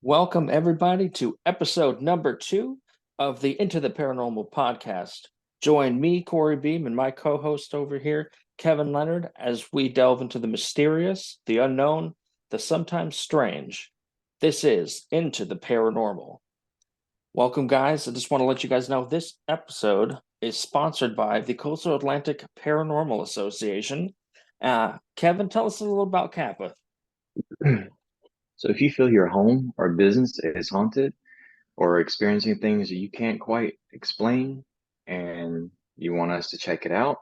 Welcome, everybody, to episode number 2 of the Into the Paranormal Podcast. Join me, Corey Beam, and my co host over here, Kevin Leonard, as we delve into the mysterious, the unknown, the sometimes strange. This is Into the Paranormal. Welcome, guys. I just want to let you guys know this episode is sponsored by the Coastal Atlantic Paranormal Association. Kevin, tell us a little about Kappa. So if you feel your home or business is haunted or experiencing things you can't quite explain and you want us to check it out,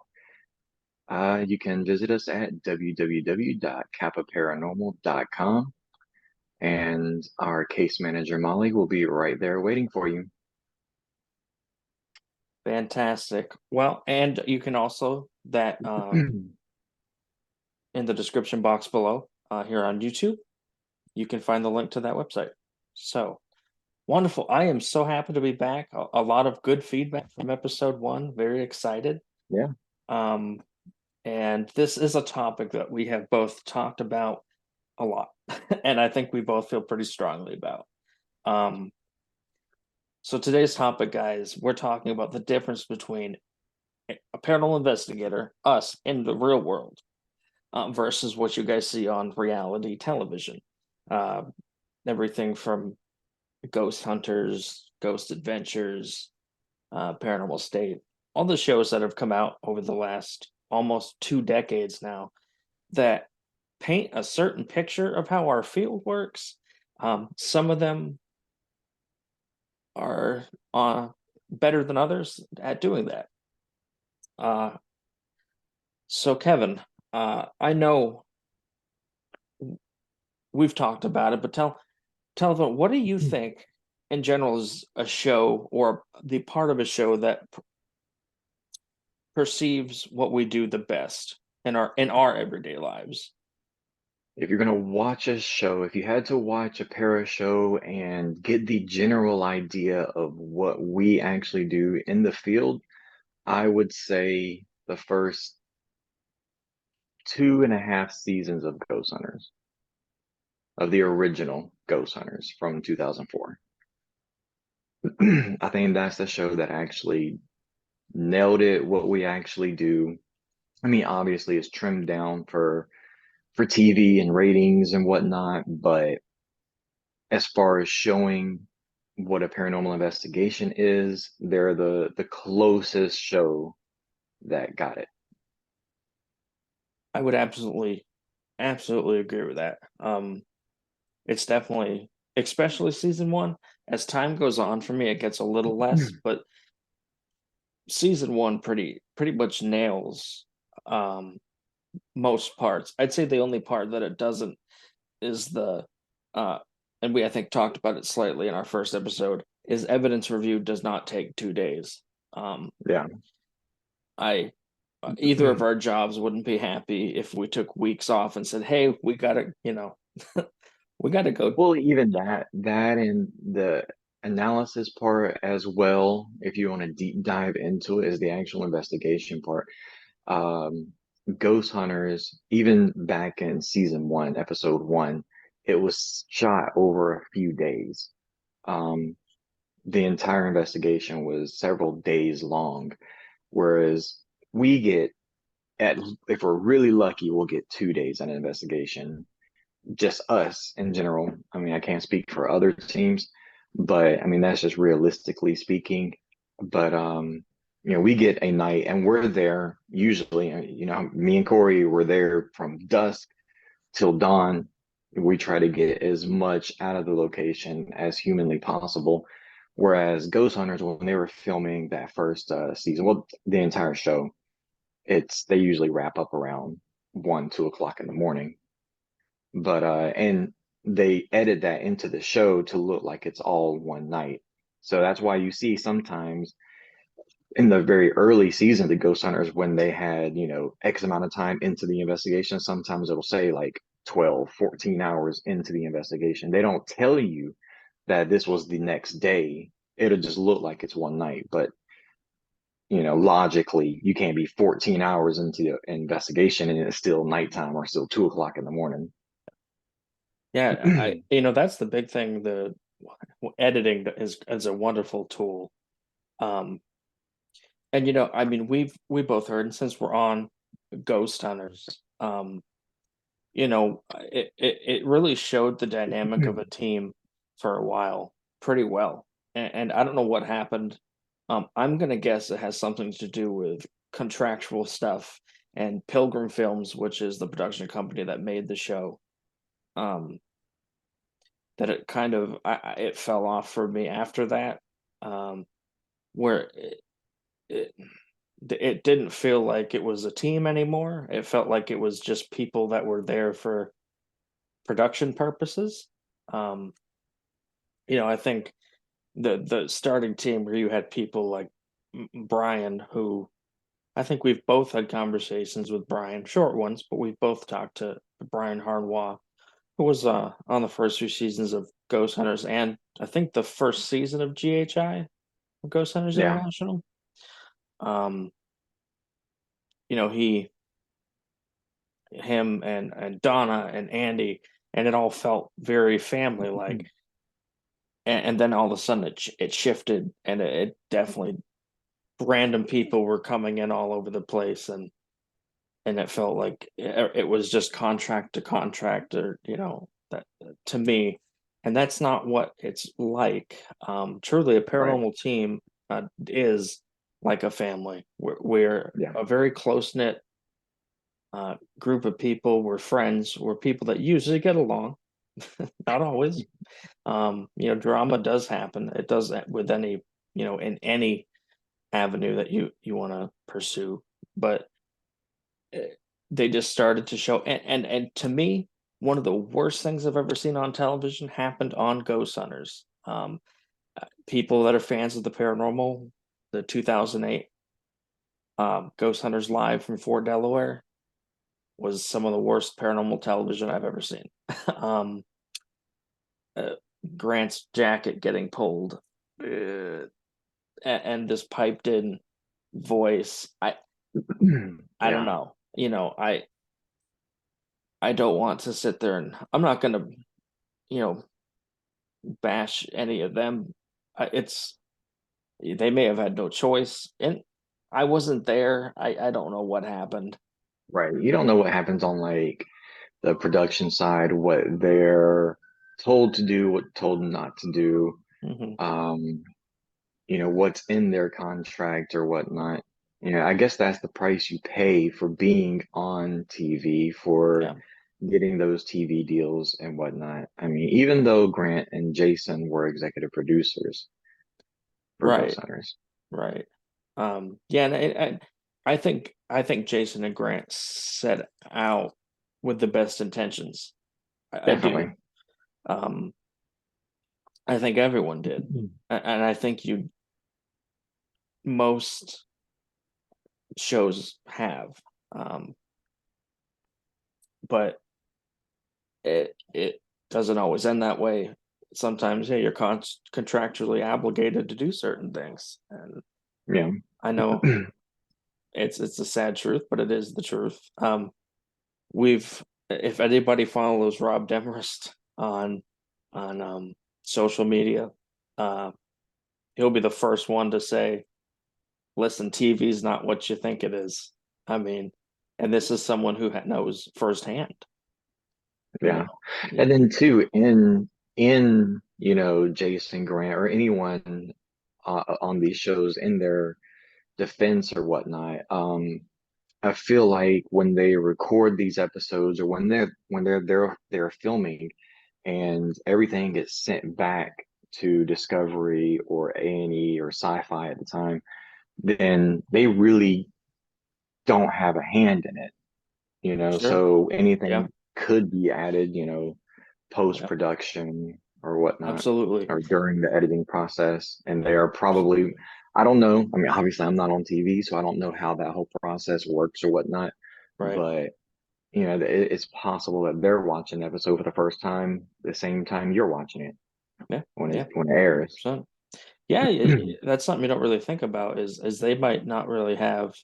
you can visit us at www.kappaparanormal.com, and our case manager, Molly, will be right there waiting for you. Fantastic. Well, and you can also that in the description box below here on YouTube, you can find the link to that website. So wonderful. I am so happy to be back. A lot of good feedback from episode 1. Very excited. Yeah. And this is a topic that we have both talked about a lot, and I think we both feel pretty strongly about. So today's topic, guys, we're talking about the difference between a paranormal investigator, us in the real world, versus what you guys see on reality television. Everything from ghost hunters, ghost adventures, paranormal state, all the shows that have come out over the last almost 2 decades now that paint a certain picture of how our field works. Some of them are better than others at doing that. So Kevin, I know we've talked about it, but tell them, what do you think in general is a show or the part of a show that perceives what we do the best in our everyday lives? If you're going to watch a show, if you had to watch a para show and get the general idea of what we actually do in the field, I would say the first 2.5 seasons of Ghost Hunters, of the original Ghost Hunters from 2004. I think that's the show that actually nailed it, what we actually do. I mean, obviously it's trimmed down for TV and ratings and whatnot, but as far as showing what a paranormal investigation is, they're the closest show that got it. I would absolutely agree with that. It's definitely, especially season 1. As time goes on, for me, it gets a little less, but season 1 pretty much nails most parts. I'd say the only part that it doesn't is the and we I think talked about it slightly in our first episode, is evidence review does not take 2 days. Yeah. I Either of our jobs wouldn't be happy if we took weeks off and said, "Hey, we got to, we got to go." Well, even that and the analysis part as well, if you want to deep dive into it, is the actual investigation part. Um, Ghost Hunters, even back in season 1, episode 1, it was shot over a few days. Um, the entire investigation was several days long, whereas we get at if we're really lucky, we'll get 2 days on an investigation. Just us in general. I mean, I can't speak for other teams, but I mean that's just realistically speaking. But we get a night and we're there usually. Me and Corey were there from dusk till dawn. We try to get as much out of the location as humanly possible. Whereas Ghost Hunters, when they were filming that first season, well, the entire show, they usually wrap up around 1, 2 o'clock in the morning. But and they edit that into the show to look like it's all one night. So that's why you see sometimes in the very early season of the Ghost Hunters, when they had, X amount of time into the investigation, sometimes it'll say like 12, 14 hours into the investigation. They don't tell you that this was the next day. It'll just look like it's one night. But, logically, you can't be 14 hours into the investigation and it's still nighttime or still 2 o'clock in the morning. Yeah, that's the big thing. The editing is a wonderful tool. Um, and I mean, we both heard, and since we're on ghost hunters, it really showed the dynamic of a team for a while pretty well. And I don't know what happened. I'm gonna guess it has something to do with contractual stuff and Pilgrim Films, which is the production company that made the show. Um, that it kind of it fell off for me after that, where it it didn't feel like it was a team anymore. It felt like it was just people that were there for production purposes. Um, I think the starting team where you had people like Brian, who I think we've both had conversations with Brian, short ones, but we've both talked to Brian Harnois, who was on the first few seasons of Ghost Hunters and I think the first season of GHI, Ghost Hunters Yeah. International. Um, you know, he him and Donna and Andy, and it all felt very family like. And then all of a sudden it shifted, and it definitely random people were coming in all over the place, and it felt like it was just contract to contract, or that to me, and that's not what it's like. Truly, a Right. paranormal team is like a family. We're Yeah. a very close knit group of people. We're friends. We're people that usually get along, not always. Drama does happen. It does with any, in any avenue that you want to pursue. But uh, they just started to show, and to me, one of the worst things I've ever seen on television happened on Ghost Hunters. People that are fans of the paranormal, the 2008 Ghost Hunters Live from Fort Delaware was some of the worst paranormal television I've ever seen. um, uh, Grant's jacket getting pulled, and this piped in voice. I don't Yeah. know. I don't want to sit there, and I'm not going to you know bash any of them. It's They may have had no choice, and I wasn't there. I don't know what happened. Right. You don't know what happens on like the production side, what they're told to do, what told not to do, Hmm. um, what's in their contract or whatnot. I guess that's the price you pay for being on TV, for Yeah. getting those TV deals and whatnot. I mean, even though Grant and Jason were executive producers for Ghost Right. Hunters. Right. Yeah, and I think Jason and Grant set out with the best intentions. I do. Definitely. Um, I think everyone did, and I think most shows have, um, but it doesn't always end that way. Sometimes, yeah, you're contractually obligated to do certain things, and Yeah. I know it's a sad truth, but it is the truth. We've If anybody follows Rob Demarest on social media, uh, he'll be the first one to say, "Listen, TV's not what you think it is." I mean, and this is someone who knows firsthand. You Yeah. know, And then too, in Jason Grant or anyone on these shows, in their defense or whatnot, I feel like when they record these episodes, or when they're filming, and everything gets sent back to Discovery or A&E or Sci-Fi at the time, then they really don't have a hand in it, sure, so yeah, anything could be added, post yeah, production or whatnot, absolutely, or during the editing process. And they are probably, I don't know. I mean, obviously, I'm not on TV, so I don't know how that whole process works or whatnot. right, But it's possible that they're watching the episode for the first time the same time you're watching it yeah, when it yeah, when it airs. 100%. Yeah, that's something you don't really think about. Is they might not really have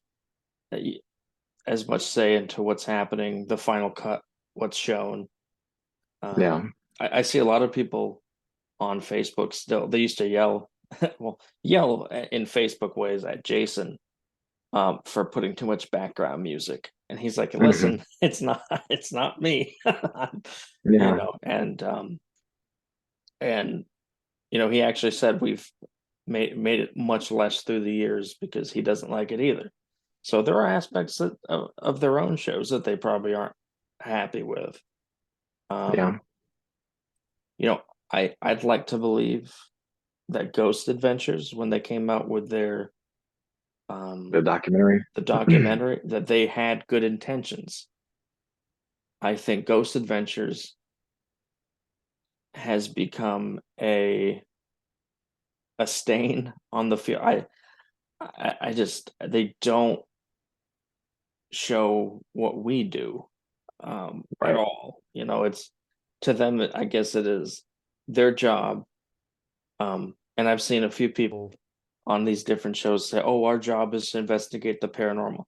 uh, as much say into what's happening, the final cut, what's shown. Yeah. Um, I see a lot of people on Facebook still. They used to yell, well, yell in Facebook ways at Jason for putting too much background music, and he's like, Mhm. "Listen, it's not me," Yeah, and he actually said we've made it much less through the years because he doesn't like it either. So there are aspects of their own shows that they probably aren't happy with. Um, yeah. you know, I'd like to believe that Ghost Adventures, when they came out with their The documentary. the documentary, that they had good intentions. I think Ghost Adventures has become a stain on the field. I just they don't show what we do at Right. all. It's to them. I guess it is their job. And I've seen a few people on these different shows say, "Oh, our job is to investigate the paranormal,"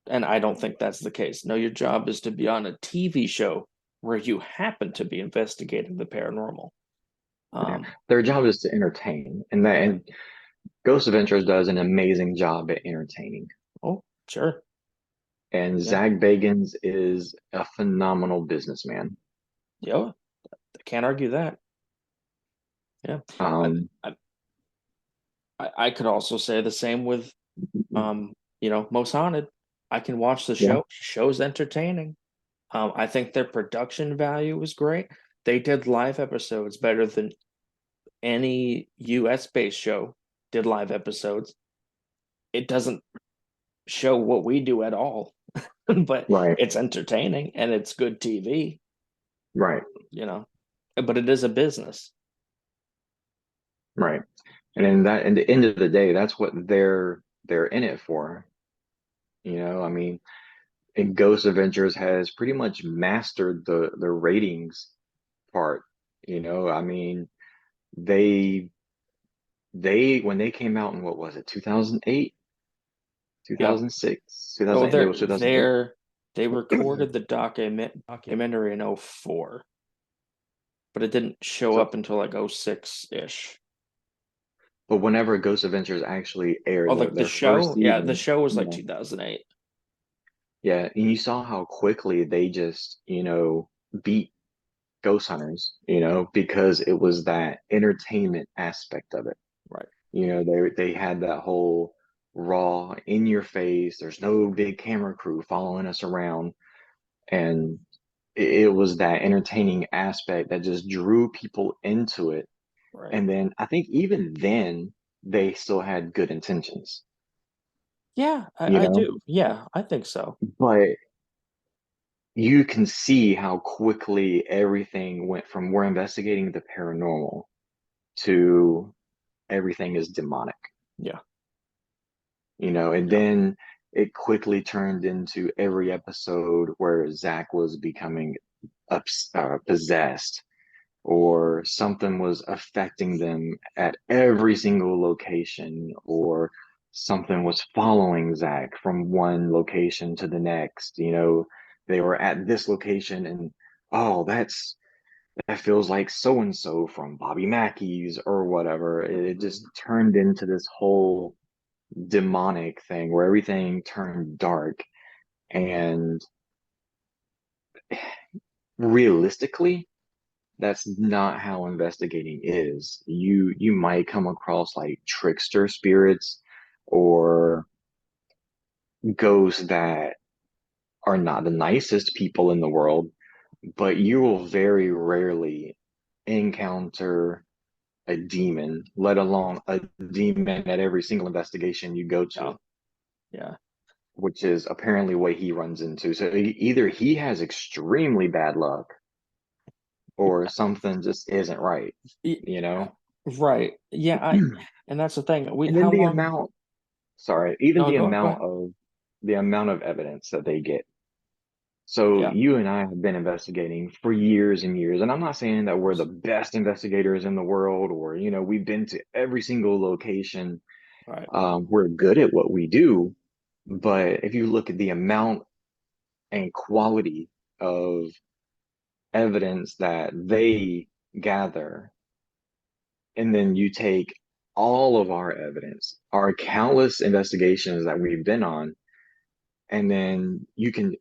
and I don't think that's the case. No, your job is to be on a TV show where you happen to be investigating the paranormal. Yeah. Um, Their job is to entertain, and Ghost Adventures does an amazing job at entertaining. oh, sure, And yeah, Zach Bagans is a phenomenal businessman. yeah, I can't argue that. Yeah, I, Um, I I could also say the same with Most Haunted. I can watch the yeah, show's entertaining. I think their production value was great. They did live episodes better than any US based show did live episodes. It doesn't show what we do at all, but right, it's entertaining and it's good TV, right, you know. But it is a business. right. And in that, in the end of the day, that's what they're in it for. I mean, and Ghost Adventures has pretty much mastered the ratings part. I mean, they they when they came out in what was it, 2008, Yep. 2006, Oh, 2008, it was 2008. they recorded the documentary in '04, but it didn't show So, up until like '06 ish. but whenever Ghost Adventures actually Oh, aired like the their first show? Yeah, the season, show was like yeah, 2008. yeah, and you saw how quickly they just, beat Ghost Hunters, because it was that entertainment aspect of it. Right. They had that whole raw in your face, there's no big camera crew following us around, and it was that entertaining aspect that just drew people into it. Right. And then I think even then they still had good intentions, Yeah, you I know, do. Yeah, I think so. but you can see how quickly everything went from we're investigating the paranormal to everything is demonic, Yeah. and Yeah. then it quickly turned into every episode where Zach was becoming possessed, or something was affecting them at every single location, or something was following Zach from one location to the next. They were at this location and, oh, that feels like so and so from Bobby Mackey's or whatever. It just turned into this whole demonic thing where everything turned dark. And realistically, that's not how investigating is. You might come across like trickster spirits or ghosts that are not the nicest people in the world, but you will very rarely encounter a demon, let alone a demon at every single investigation you go Yeah. to, Yeah. which is apparently what he runs into. So either he has extremely bad luck or something just isn't right, Y- you know? Right. Yeah, and that's the thing. And then How the long? amount, sorry, even No, go ahead. the amount of evidence that they get. So Yeah. you and I have been investigating for years and years, and I'm not saying that we're the best investigators in the world, or we've been to every single location. Right. We're good at what we do, but if you look at the amount and quality of evidence that they gather, and then you take all of our evidence, our countless investigations that we've been on, and then you can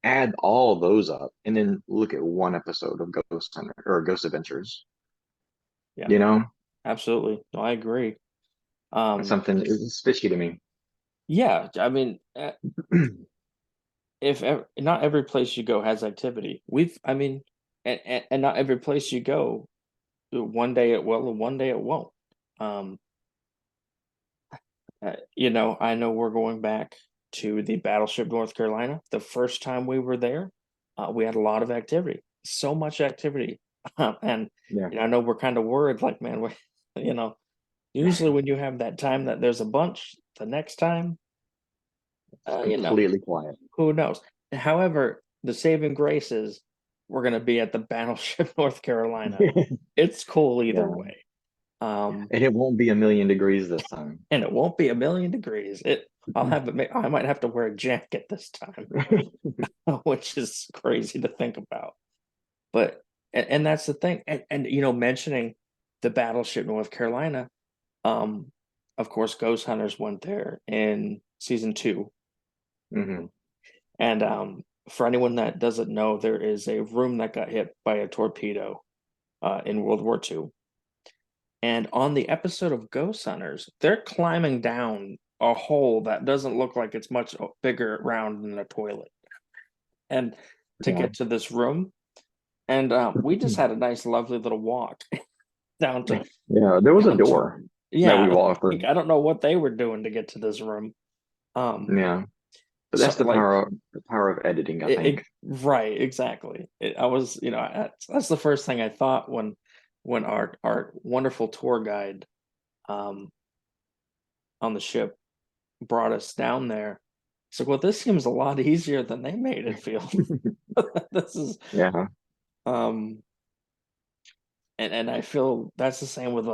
add all of those up and then look at one episode of Ghost Hunter or Ghost Adventures. Yeah, You know, absolutely. No, I agree. it's Um, something it's fishy to me. yeah, I mean, if not every place you go has activity, I mean, and not every place you go, one day it will, and one day it won't. Um, I know we're going back to the battleship North Carolina. The first time we were there, we had a lot of activity, so much activity, and Yeah, I know we're kind of worried, like, man, you know, usually when you have that time that there's a bunch, the next time, it's you know, completely quiet. who knows? However, the saving grace is we're going to be at the battleship North Carolina. It's cool either Yeah, way. Um, and it won't be a million degrees this time. and it won't be a million degrees. I might have to wear a jacket this time, which is crazy to think about. But and that's the thing. And mentioning the battleship North Carolina, um, of course, Ghost Hunters went there in season 2. Hmm. And for anyone that doesn't know, there is a room that got hit by a torpedo in World War II. And on the episode of Ghost Hunters, they're climbing down a hole that doesn't look like it's much bigger round than a toilet, and to Yeah. get to this room. And we just had a nice, lovely little walk down to Yeah, there was a down to door that we yeah. walked Like, through. I don't know what they were doing to get to this room. Yeah, but So that's like the power of editing, I think. right, exactly. I was, that's the first thing I thought when our wonderful tour guide um on the ship brought us down there. So, well, this seems a lot easier than they made it feel. This is Yeah. um and I feel that's the same with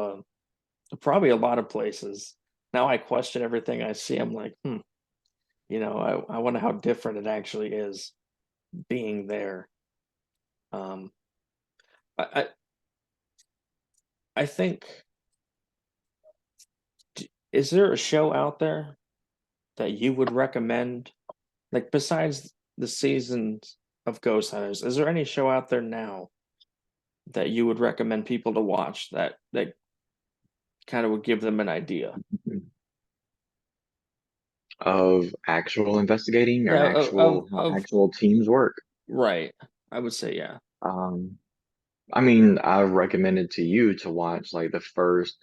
probably a lot of places. Now I question everything I see. I'm like, I wonder how different it actually is being there. Um I I, I think is there a show out there that you would recommend? Like, besides the seasons of Ghost Hunters, is there any show out there now that you would recommend people to watch that kind of would give them an idea? Of actual investigating or Yeah, actual how of actual teams work. right. I would say yeah. Um, I mean, I've recommended to you to watch like the first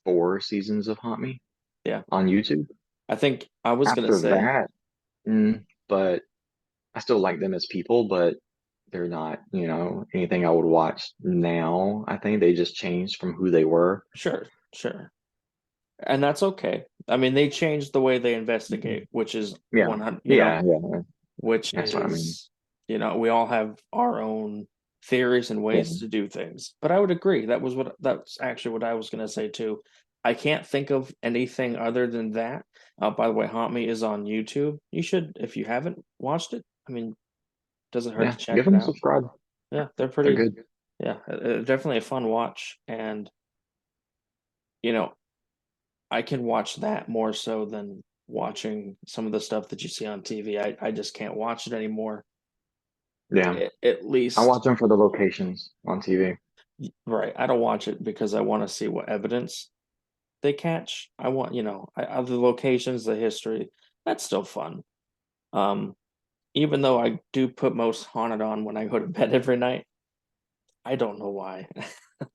4 seasons of Haunt Me Yeah. on YouTube. I think I was gonna After say that, but I still like them as people, but they're not, anything I would watch now. I think they just changed from who they were. sure, sure. And that's okay. I mean, they changed the way they Mhm. investigate, which is Yeah, 100, yeah, yeah. which That's what I mean. is, we all have our own theories and Yeah, ways to do things. But I would agree. That's actually what I was going to say too. I can't think of anything other than that. By the way, Haunt Me is on YouTube. You should, if you haven't watched it, I mean, doesn't hurt yeah. to check Give it them a out. subscribe. Yeah, they're They're pretty, good. yeah, definitely a fun watch. And, you know, I can watch that more so than watching some of the stuff that you see on TV. I just can't watch it anymore. Yeah, At I watch least, them for the locations on TV. right. I don't watch it because I want to see what evidence they catch. I want, other locations, the history. That's still fun. Um, Even though I do put most haunted on when I go to bed every night. I don't know why.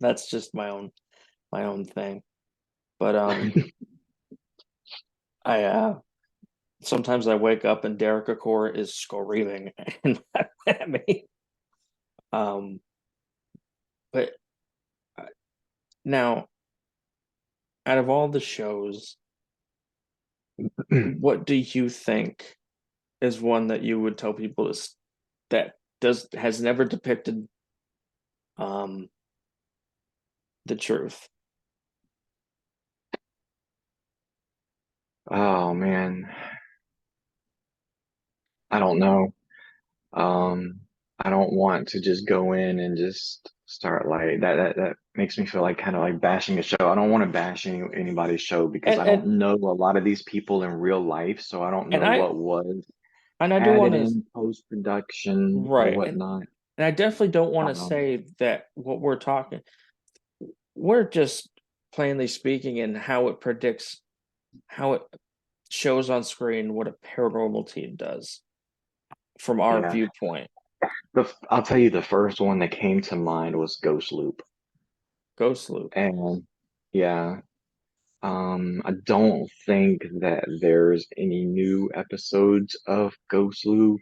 That's just my own thing. But I sometimes I wake up and Derek Accor is screaming at me. Um, but uh, now, out of all the shows, what do you think is one that you would tell people that does has never depicted um the truth? Oh man, I don't know. Um, I don't want to just go in and just start like that makes me feel like kind of like bashing a show. I don't want to bash anybody's show because and I don't know a lot of these people in real life, so I don't and know I what was and I do want added to, in post-production or right, whatnot. and I definitely don't want to Um, say that what we're just plainly speaking in how it predicts, how it shows on screen what a paranormal team does from our yeah, viewpoint. I'll tell you the first one that came to mind was Ghost Loop, Ghost Loop. and yeah, I don't think that there's any new episodes of Ghost Loop.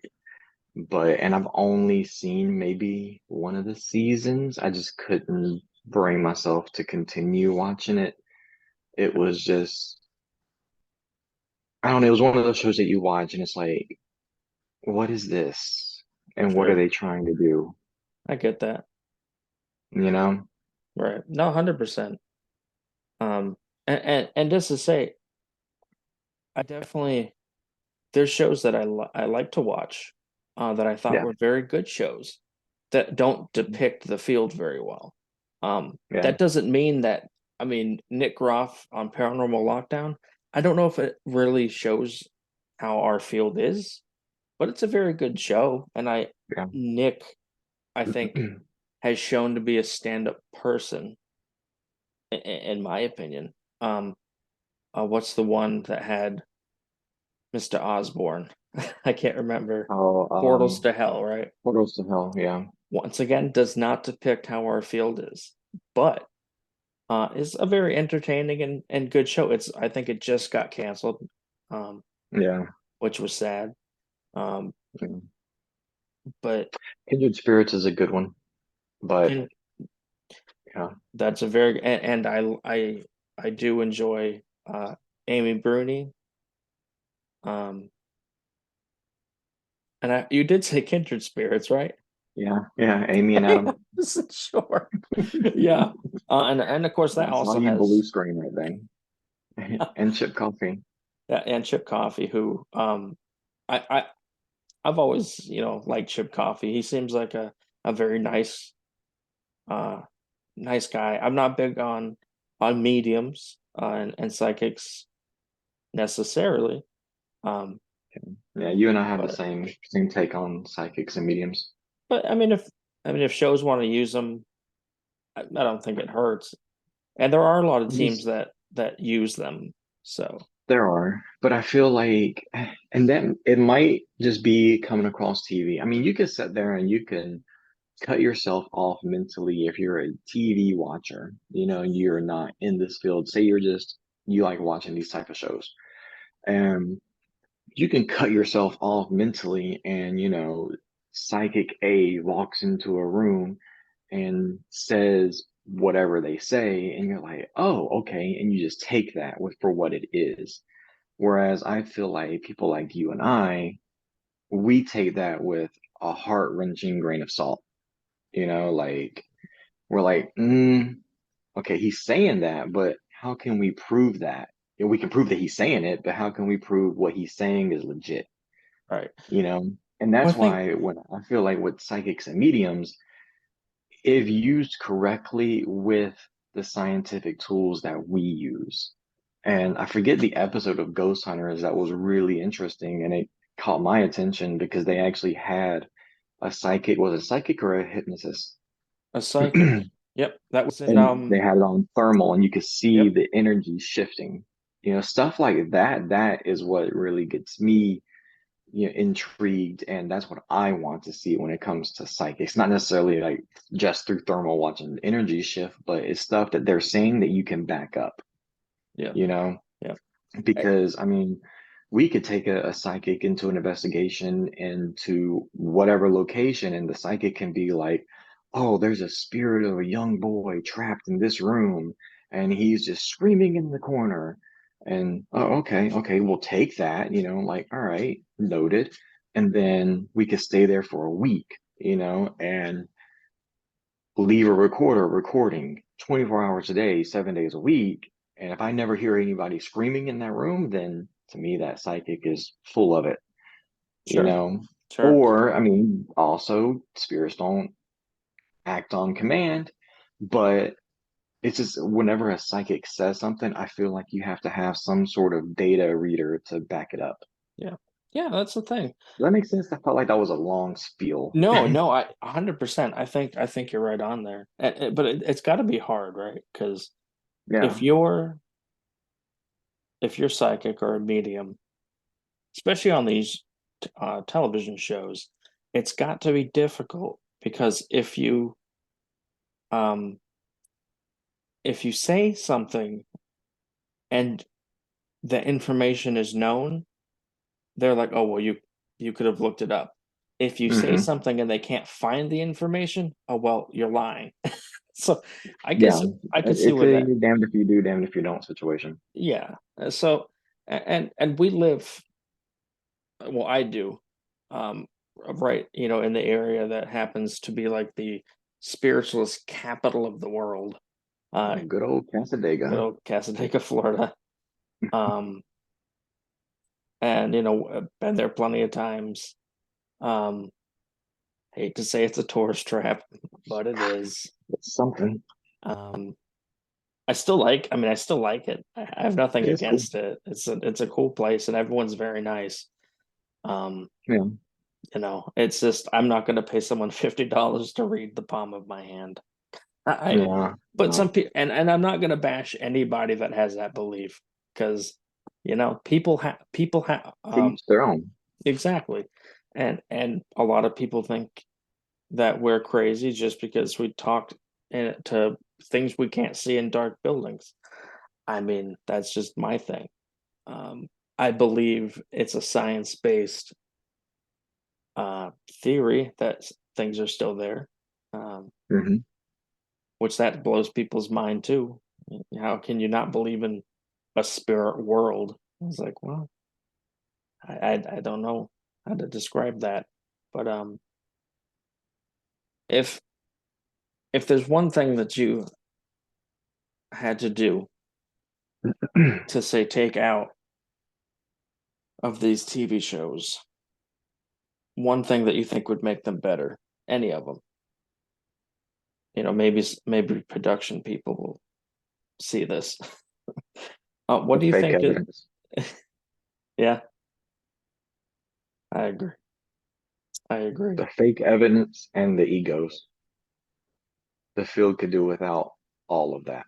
And I've only seen maybe one of the seasons. I just couldn't bring myself to continue watching it. It was just, I don't know, it was one of those shows that you watch and it's like, what is this? And what are Sure, they trying to do? I get that. You know? Right. No, 100%. And just to say, I definitely, there's shows that I like to watch, that I thought Yeah. were very good shows that don't depict the field very well. Yeah. That doesn't mean that, I mean, Nick Groff on Paranormal Lockdown, I don't know if it really shows how our field is, but it's a very good show. And Yeah. Nick, I think, has shown to be a stand-up person, in my opinion. What's the one that had Mr. Osborne? I can't remember. Oh, Portals to Hell, right? Portals to Hell. Yeah. Once again, does not depict how our field is, but is a very entertaining and good show. I think it just got canceled, um, Yeah. which was sad. Um, Yeah. but Kindred Spirits is a good one, but and yeah. that's a very and I do enjoy Amy Bruni. Um, and you did say Kindred Spirits, right? Yeah. Yeah. Amy and I Adam. wasn't sure. Yeah, and of course that I saw also you blue has screen right then. And Chip Coffee. yeah, and Chip Coffey, who I, I I've always liked Chip Coffey. He seems like a very uh nice guy. I'm not big on mediums and psychics necessarily, um, Yeah, you and I have the but same take on psychics and mediums. I mean if shows want to use them, I don't think it hurts. And there are a lot of teams Just that use them. So there are, but I feel like, and then it might just be coming across TV. I mean, you could sit there and you can cut yourself off mentally if you're a TV watcher, you're not in this field. Say you like watching these type of shows, and you can cut yourself off mentally and, psychic A walks into a room and says whatever they say, and you're like, oh, okay, and you just take that for what it is. Whereas I feel like people like you and we take that with a heart-wrenching grain of salt. Like we're like, okay, he's saying that, but how can we prove that? We can prove that he's saying it, but how can we prove what he's saying is legit? right. you know? And Well, I that's think why when I feel like with psychics and mediums, if used correctly with the scientific tools that we use. And I forget the episode of Ghost Hunters that was really interesting and it caught my attention because they actually had a psychic, was a psychic or a hypnotist? a psychic. Yep, that was in And they had it on thermal and you could see yep, the energy shifting. Stuff like that, that is what really gets me intrigued, and that's what I want to see when it comes to psychic. It's not necessarily like just through thermal watching the energy shift, but it's stuff that they're saying that you can back up, yeah, you know? yeah. Because I mean, we could take a psychic into an investigation into whatever location, and the psychic can be like, oh, there's a spirit of a young boy trapped in this room, and he's just screaming in the corner. And oh, okay, we'll take that, like, all right, noted. And then we could stay there for a week, and leave a recorder recording 24 hours a day, 7 days a week. And if I never hear anybody screaming in that room, then to me, that psychic is full of it, you Sure. know? Sure. Or, I mean, also spirits don't act on command, but it's just whenever a psychic says something, I feel like you have to have some sort of data reader to back it up. Yeah. Yeah, that's the thing. Does that make sense? I felt like that was a long spiel. No, no, 100%. I think you're right on there. But it's got to be hard, right? Because if Yeah. you're if you're psychic or a medium, especially on these television shows, it's got to be difficult because um if you say something and the information is known, they're like, oh well, you could have looked it up. If you say Hmm. something and they can't find the information, oh well, you're lying. So I Yeah. guess I could see It's where a that, damned if you do, damned if you don't situation. yeah. So and we live, well, I do, right, in the area that happens to be like the spiritualist capital of the world, uh, Oh, good old good Casadega. old Casadega, Florida. Um, and I've been there plenty of times. Um, hate to say it's a tourist trap, but it is. It's something. Um, I still like it. I have nothing It's cool. against it. It's a cool place and everyone's very nice. Um, Yeah. it's just I'm not going to pay someone $50 to read the palm of my hand. I Yeah. but No. some people, and I'm not going to bash anybody that has that belief because people have To each their own. exactly, and a lot of people think that we're crazy just because we talk to things we can't see in dark buildings. I mean, that's just my thing. Um, I believe it's a science-based theory that things are still there, um, Hmm. which that blows people's mind too. How can you not believe in a spirit world? I was like, well, I don't know how to describe that, but if if there's one thing that you had to do to say take out of these TV shows, one thing that you think would make them better, any of them, maybe production people will see this. What The do you fake think is? evidence. Yeah, I agree. I agree. The fake evidence and the egos. The field could do without all of that.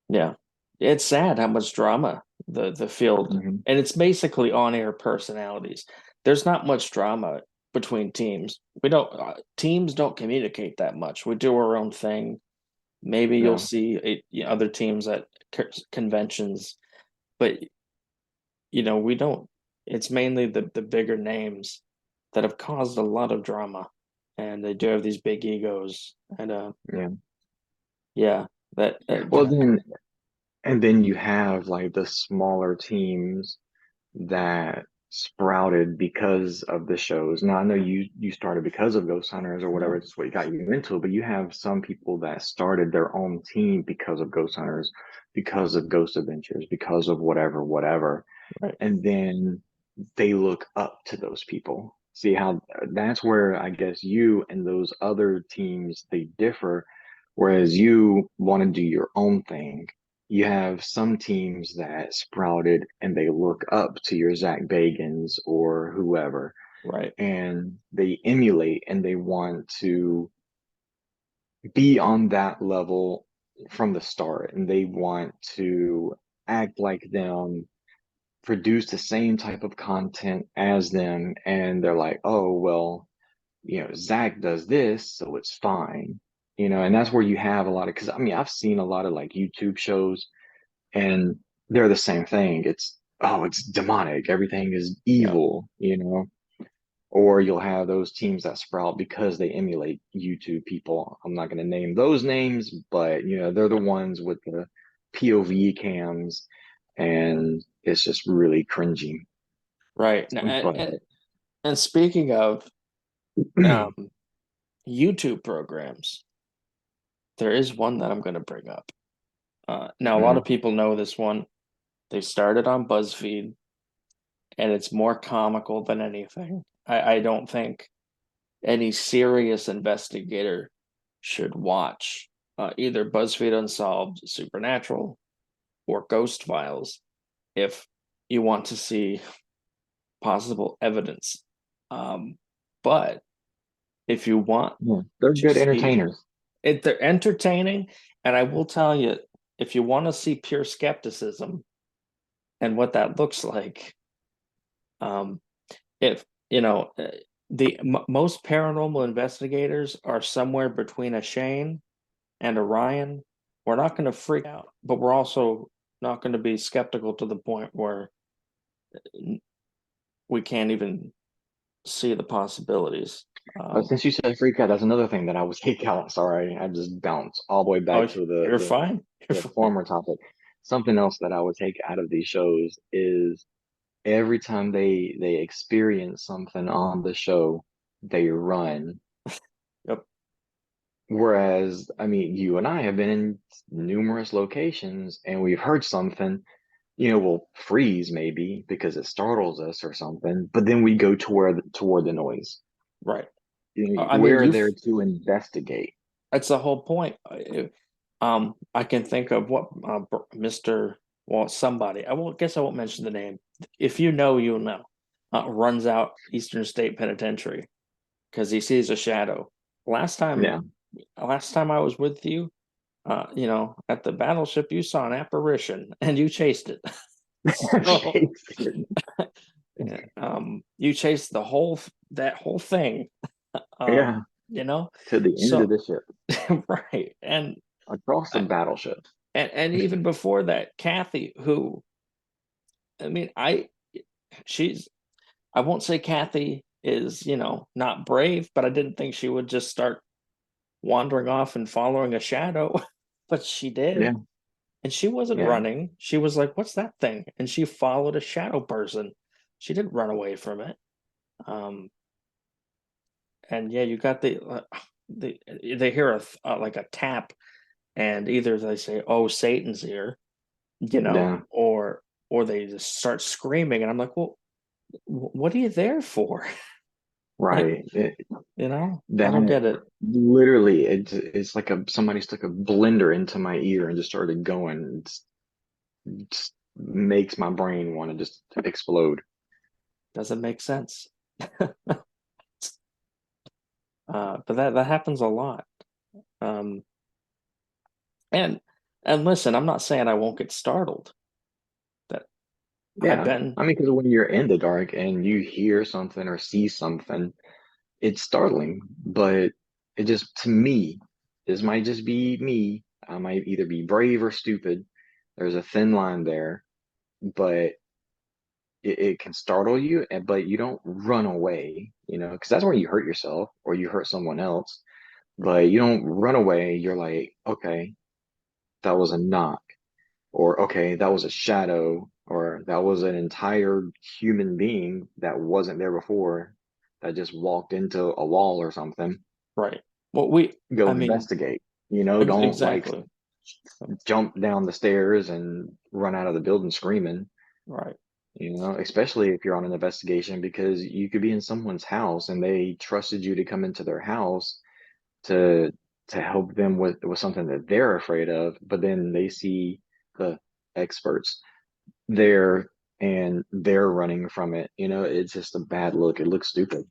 Yeah, it's sad how much drama the field, Hmm. and it's basically on air personalities. There's not much drama between teams. We don't Teams don't communicate that much. We do our own thing. Maybe you'll Yeah. see other teams at conventions, but we don't. It's mainly the bigger names that have caused a lot of drama, and they do have these big egos, and Yeah. yeah, that Well, then you have like the smaller teams that sprouted because of the shows. Now I know you started because of Ghost Hunters or yeah, whatever, it's what got you into it, but you have some people that started their own team because of Ghost Hunters, because of Ghost Adventures, because of whatever, whatever. right, And then they look up to those people. See how that's where I guess you and those other teams they differ. Whereas you want to do your own thing, you have some teams that sprouted and they look up to your Zach Bagans or whoever, right, and they emulate and they want to be on that level from the start, and they want to act like them, produce the same type of content as them, and they're like, oh, well, Zach does this, so it's fine. And that's where you have a lot of, because I mean, I've seen a lot of like YouTube shows and they're the same thing. It's demonic. Everything is yeah, evil. Or you'll have those teams that sprout because they emulate YouTube people. I'm not going to name those names, but they're the right, ones with the POV cams, and it's just really cringy. right. But And speaking of um, YouTube programs, there is one that I'm going to bring up. Now, a lot of mm, people know this one. They started on BuzzFeed. and it's more comical than anything. I don't think any serious investigator should watch either BuzzFeed Unsolved, Supernatural, or Ghost Files if you want to see possible evidence. But if you want they're to good see entertainers. it, they're entertaining. And I will tell you, if you want to see pure skepticism and what that looks like, um, if you know, most paranormal investigators are somewhere between a Shane and a Ryan. We're not going to freak out, but we're also not going to be skeptical to the point where we can't even see the possibilities. Since you said freak out, that's another thing that I would take out. Sorry, I just bounced all the way Oh, back to you're fine. You're the fine. former topic. Something else that I would take out of these shows is every time they experience something on the show, they run. Yep. Whereas, I mean, you and I have been in numerous locations and we've heard something, we'll freeze maybe because it startles us or something, but then we go toward the noise. Right. I mean, We're there to investigate. that's the whole point. I can think of what Mr. Well, somebody. I won't guess I won't mention the name. If you know, you'll know. Runs out Eastern State Penitentiary because he sees a shadow. Last time, Yeah. last time I was with you, at the battleship, you saw an apparition and you chased it. So, you chased that whole thing. Yeah, Um, you know, to the end of so the ship, right, across the uh, battleship. and even before that, Kathy, who I mean, she's I won't say Kathy is not brave, but I didn't think she would just start wandering off and following a shadow, but she did. Yeah, And she wasn't yeah. running. She was like, "What's that thing?" And she followed a shadow person. She didn't run away from it. Um, and yeah, you got they hear like a tap, and either they say, "Oh, Satan's here," Yeah, or they just start screaming, and I'm like, "Well, what are you there for?" Like, right. I don't That get it. literally, it's like somebody stuck a blender into my ear and just started going. It just makes my brain want to just explode. Doesn't make sense. But that happens a lot. Um, and and listen, I'm not saying I won't get startled. That I've Yeah, been I mean, because when you're in the dark and you hear something or see something, it's startling, but it just, to me, this might just be me. I might either be brave or stupid. There's a thin line there, but it can startle you, but you don't run away, because that's where you hurt yourself or you hurt someone else. But you don't run away. You're like, okay, that was a knock, or okay, that was a shadow, or that was an entire human being that wasn't there before that just walked into a wall or something. right. Go I mean, investigate. Don't like exactly. jump down the stairs and run out of the building screaming, Right. especially if you're on an investigation because you could be in someone's house and they trusted you to come into their house to help them with something that they're afraid of, but then they see the experts there and they're running from it. It's just a bad look. It looks stupid.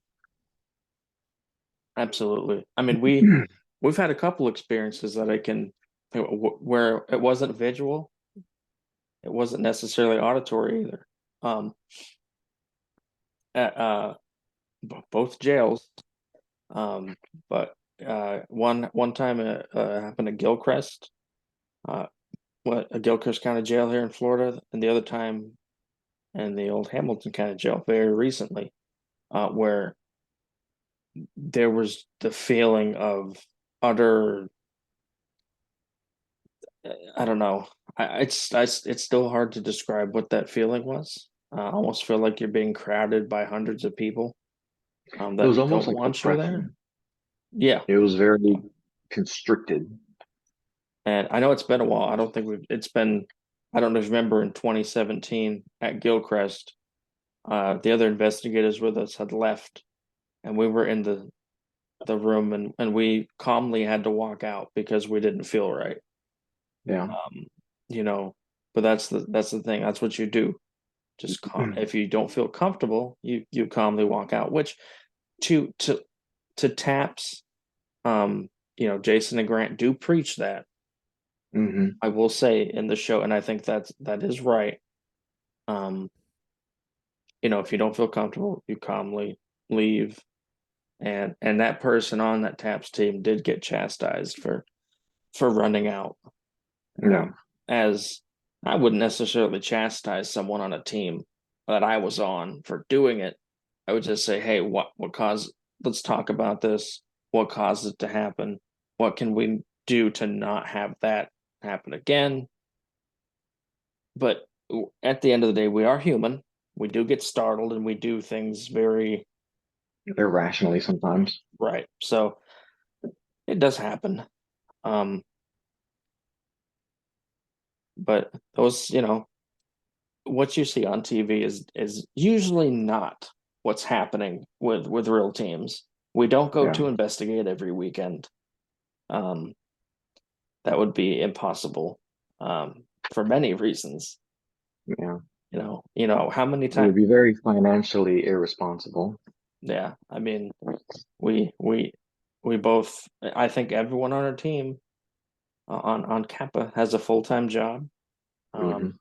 Absolutely. I mean, we've had a couple experiences that I can where it wasn't visual, it wasn't necessarily auditory either. Um, at both jails. Um, but one time it happened at Gilchrist, uh, a Gilchrist County Jail here in Florida, and the other time in the old Hamilton County Jail very recently, where there was the feeling of utter. I don't know. It's still hard to describe what that feeling was. I almost feel like you're being crowded by hundreds of people It was that almost don't like want you there. oppression. Yeah, It was very constricted. and I know it's been a while. I don't know if you remember in 2017 at Gilchrist. The other investigators with us had left, and we were in the room, and we calmly had to walk out because we didn't feel right. Yeah. You know, but that's the thing. That's what you do. Just if you don't feel comfortable, you calmly walk out. Which to Taps, Jason and Grant do preach that. Hmm. I will say in the show, and I think that is right. Um, if you don't feel comfortable, you calmly leave. And that person on that Taps team did get chastised for running out. Yeah. As I wouldn't necessarily chastise someone on a team that I was on for doing it. I would just say, hey, what caused, let's talk about this. What caused it to happen? What can we do to not have that happen again? But at the end of the day, we are human. We do get startled and we do things very Irrationally sometimes. right. So it does happen. But those, what you see on TV is usually not what's happening with real teams. We don't go Yeah. to investigate every weekend. Um, that would be impossible for many reasons. Yeah. How many It would times? be very financially irresponsible. Yeah, I mean, we both. I think everyone on our team on Kappa has a full-time job. Hmm. Um,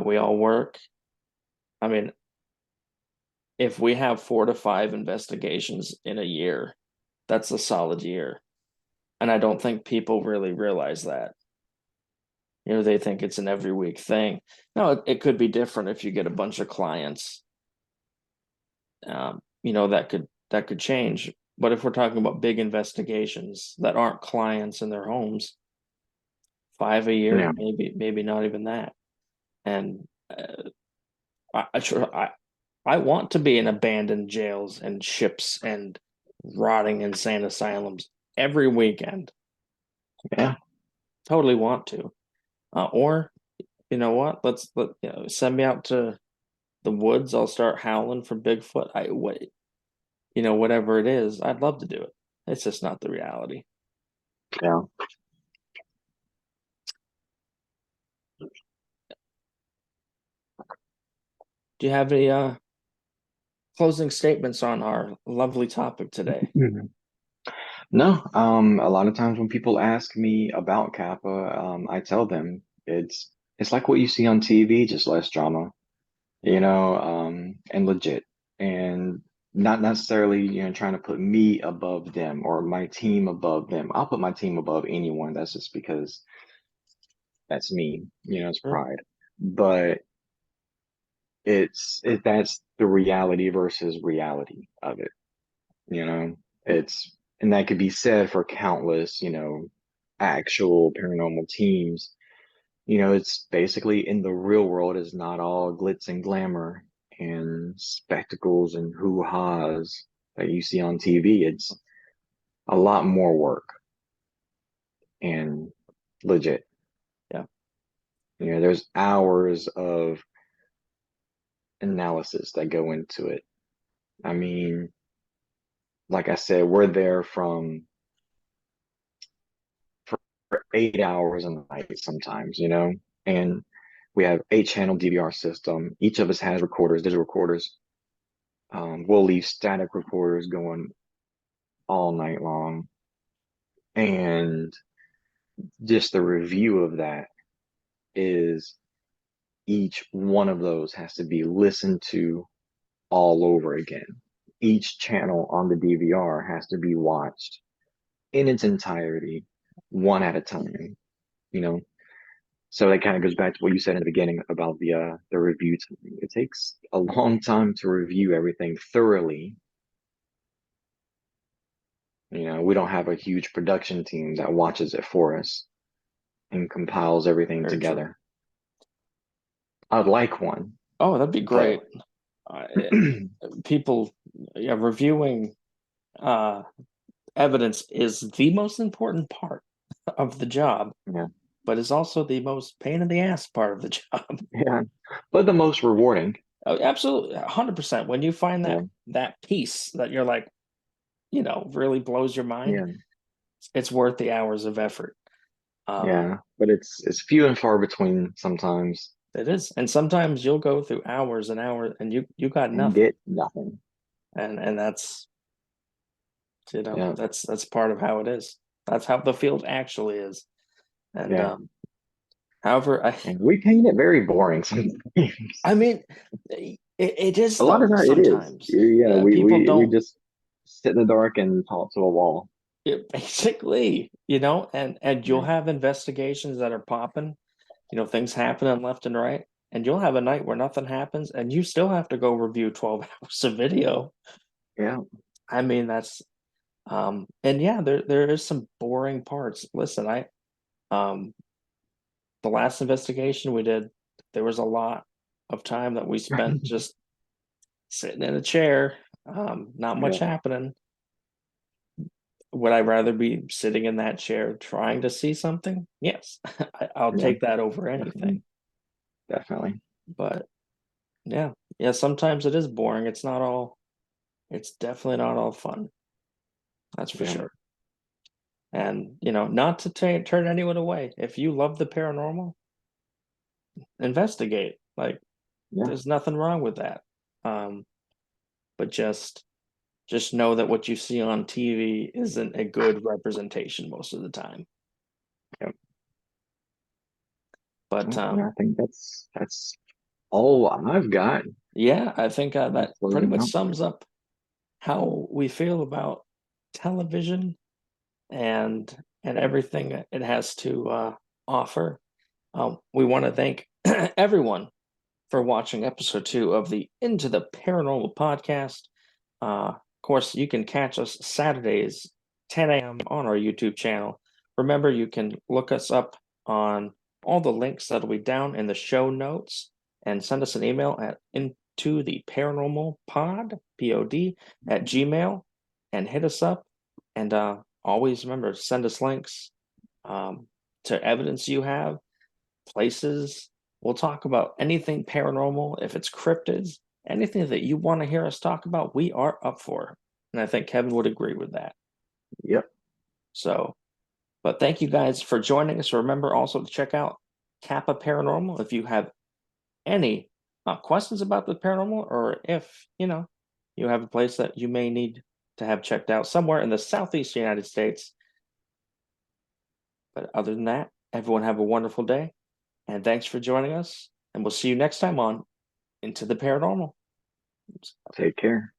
we all work. I mean, if we have 4 to 5 investigations in a year, that's a solid year. And I don't think people really realize that. They think it's an every week thing. No, it could be different if you get a bunch of clients. That could change. But if we're talking about big investigations that aren't clients in their homes, 5 a year, Yeah. maybe not even that. And I want to be in abandoned jails and ships and rotting insane asylums every weekend. Yeah. Totally want to. Or you know what? Send me out to the woods. I'll start howling for Bigfoot. Whatever it is, I'd love to do it. It's just not the reality. Yeah. Do you have any closing statements on our lovely topic today? Mhm. No, a lot of times when people ask me about Kappa, I tell them it's like what you see on TV, just less drama, and legit, and not necessarily, trying to put me above them or my team above them. I'll put my team above anyone. That's just because that's me, it's Sure. pride. But that's the reality versus reality of it. You know, and that could be said for countless, actual paranormal teams. It's basically in the real world is not all glitz and glamour and spectacles and hoo-has that you see on TV. It's a lot more work and legit. Yeah. There's hours of analysis that go into it. I mean, like I said, we're there for 8 hours a night sometimes, and we have 8 channel DVR system. Each of us has recorders, digital recorders. We'll leave static recorders going all night long. And just the review of that is each one of those has to be listened to all over again. Each channel on the DVR has to be watched in its entirety, one at a time, you know. So that kind of goes back to what you said in the beginning about the review time. It takes a long time to review everything thoroughly. We don't have a huge production team that watches it for us and compiles everything Very true. together. I'd like one, Oh, that'd be but great. Uh, People, yeah, reviewing uh, evidence is the most important part of the job, yeah, but is also the most pain in the ass part of the job. yeah, but the most rewarding. Oh, absolutely, 100%. When you find Yeah, that piece that you're like, really blows your mind, yeah, it's worth the hours of effort. Um, yeah. But it's few and far between sometimes, it is, and sometimes you'll go through hours and hours, and you got and nothing, get nothing. and that's Yeah, that's part of how it is. That's how the field actually is. And yeah. however, And we paint it very boring sometimes. I mean, it is A lot of though time it is. sometimes. Yeah, Yeah, people we don't. just sit in the dark and talk to a wall. Basically, and you'll Yeah, have investigations that are popping, things happening left and right, and you'll have a night where nothing happens, and you still have to go review 12 hours of video. yeah, I mean, that's and yeah, there is some boring parts. Listen, um the last investigation we did, there was a lot of time that we spent just sitting in a chair, not much yeah, happening. Would I rather be sitting in that chair trying to see something? Yes, I'll yeah. take that over Definitely, anything. definitely. But yeah, yeah, sometimes it is boring. It's definitely not all fun. That's for Yeah, sure. And, not to turn anyone away. If you love the paranormal, investigate. Like, yeah, there's nothing wrong with that. Um, but just know that what you see on TV isn't a good representation most of the time. yeah. But Well, and I think that's all I've got. yeah, I think that Let's pretty close it much out. sums up how we feel about television and everything that it has to offer. We want to thank everyone for watching episode 2 of the Into the Paranormal podcast. Of course, you can catch us Saturdays, 10 a.m. on our YouTube channel. Remember, you can look us up on all the links that'll be down in the show notes and send us an email at into the paranormal pod at gmail and hit us up. And always remember, send us links um, to evidence you have, places. We'll talk about anything paranormal. If it's cryptids, anything that you want to hear us talk about, we are up for. And I think Kevin would agree with that. Yep. So, but thank you guys for joining us. Remember also to check out Kappa Paranormal if you have any questions about the paranormal, or if you have a place that you may need to have checked out somewhere in the southeast United States. But other than that, everyone have a wonderful day, and thanks for joining us. And we'll see you next time on Into the Paranormal. Take care.